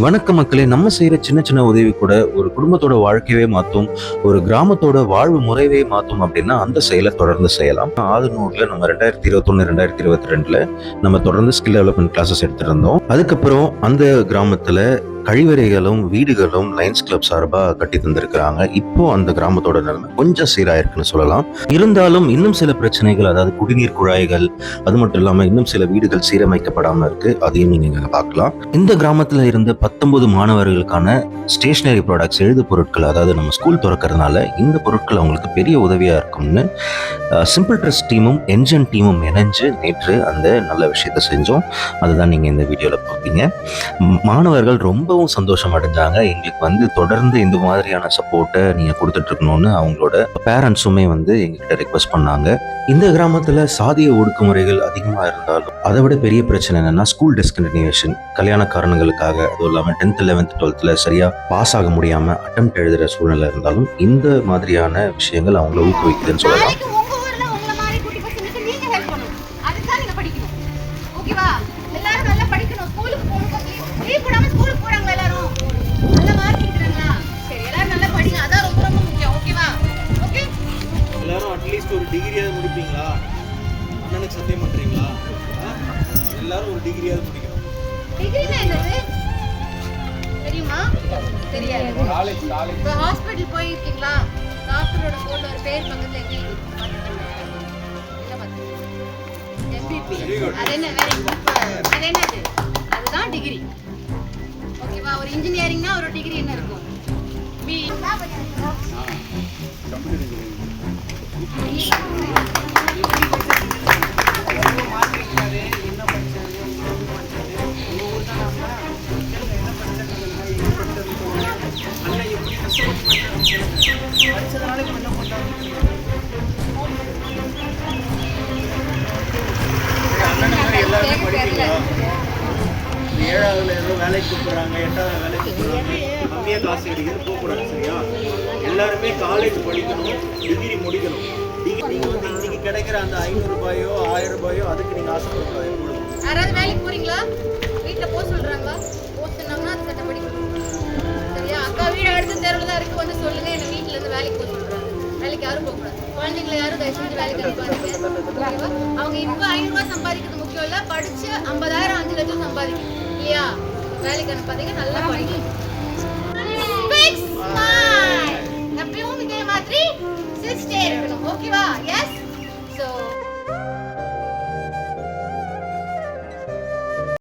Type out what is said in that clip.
வணக்க மக்களே, நம்ம செய்யற சின்ன சின்ன உதவி கூட ஒரு குடும்பத்தோட வாழ்க்கையவே மாற்றும், ஒரு கிராமத்தோட வாழ்வு முறையவே மாற்றும் அப்படின்னா அந்த செயலை தொடர்ந்து செய்யலாம். ஆதனூர்ல நம்ம 2021 2022 நம்ம தொடர்ந்து ஸ்கில் டெவலப்மெண்ட் கிளாஸஸ் எடுத்துட்டு இருந்தோம். அதுக்கப்புறம் அந்த கிராமத்துல கழிவறைகளும் வீடுகளும் லயன்ஸ் கிளப் சார்பா கட்டி தந்திருக்கிறாங்க. இப்போ அந்த கிராமத்தோட நிலைமை கொஞ்சம் சீராயிருக்குன்னு சொல்லலாம். இருந்தாலும் இன்னும் சில பிரச்சனைகள், அதாவது குடிநீர் குழாய்கள், அது மட்டும் இல்லாம இன்னும் சில வீடுகள் சீரமைக்கப்படாம இருக்கு. அதையும் நீங்க பார்க்கலாம். இந்த கிராமத்துல இருந்த 19 மாணவர்களுக்கான ஸ்டேஷனரி ப்ராடக்ட்ஸ், எழுது பொருட்கள், அதாவது நம்ம ஸ்கூல் திறக்கிறதுனால இந்த பொருட்கள் அவங்களுக்கு பெரிய உதவியா இருக்கும்னு சிம்பிள் ட்ரஸ்ட் டீமும் என்ஜின் டீமும் இணைஞ்சு நேற்று அந்த நல்ல விஷயத்த செஞ்சோம். அதுதான் நீங்க இந்த வீடியோல பார்ப்பீங்க. மாணவர்கள் ரொம்பவும் சந்தோஷம் அடைஞ்சாங்க. எங்களுக்கு தொடர்ந்து இந்த மாதிரியான சப்போர்ட்டை நீங்க கொடுத்துட்டு இருக்கணும்னு அவங்களோட பேரண்ட்ஸுமே எங்ககிட்ட ரெக்வஸ்ட் பண்ணாங்க. இந்த கிராமத்துல சாதிய ஒடுக்குமுறைகள் அதிகமா இருந்தாலும் அதை விட பெரிய பிரச்சனை என்னன்னா ஸ்கூல் டிஸ்கண்டினியூஷன். கல்யாண காரணங்களுக்காக, அதுவும் இல்லாம 10th 11th 12th சரியா பாஸ் ஆக முடியாம அட்டெம்ப்ட் எழுதுற சூழ்நிலை இருந்தாலும் இந்த மாதிரியான விஷயங்கள் அவங்கள ஊக்குவிக்குதுன்னு சொல்லலாம். அட்லீஸ்ட் ஒரு டிகிரியாவது முடிப்பீங்களா? அண்ணனுக்கு சத்தியம் பண்றீங்களா? எல்லாரும் ஒரு டிகிரியாவது முடிக்கணும். டிகிரினா என்னது தெரியுமா? தெரியாது. காலேஜ் ஹாஸ்பிடல் போய் இருக்கீங்களா? டாக்டரோட போன்ல ஒரு பேர் பக்கத்துல எழுதி எம்பிபி. அது என்ன? அது என்னது? அதுதான் டிகிரி. ஓகேவா? ஒரு இன்ஜினியரிங்னா ஒரு டிகிரி என்ன இருக்கும்? பி. ஏழாவதுல ஏதோ வேலைக்கு கூப்பிடுறாங்க, 8வது வேலைக்கு கூப்பிடுறாங்க, கம்மியாக காசு கிடைக்கிறது போகக்கூடாது. சரியா? எல்லாருமே காலேஜ் படிக்கணும், டிகிரி முடிக்கணும். டிகிரி இன்னைக்கு கிடைக்கிற அந்த 500 ரூபாயோ 1000 ரூபாயோ அதுக்கு நீங்க ஆசைப்படக்கூடாது. யாராவது வேலைக்கு போறீங்களா? வீட்டுல போக சொல்றாங்களா? போச்சுனாங்கன்னா அது சட்டப்படி. சரியா? அக்கா வீடு அடுத்த தெருவில் தான் இருக்கு, வந்து சொல்லுங்க. என்ன வீட்டுல இருந்து வேலைக்கு போக சொல்றாங்க. வேலைக்கு யாரும் போகக்கூடாது. குழந்தைங்களை யாரும் தயவு செஞ்சு வேலைக்கு அனுப்பாதீங்க. அவங்க இப்ப 500 ரூபாய் சம்பாதிக்கிறது முக்கியம் இல்ல, படிச்சு 50,000 5 லட்சம் சம்பாதிக்கணும் இல்லையா? வேலைக்கு அனுப்பாதீங்க, நல்லா படிங்க. எப்பயும் இதே மாதிரி சிரிச்சிட்டே இருக்கணும். ஓகேவா? எஸ். ஸோ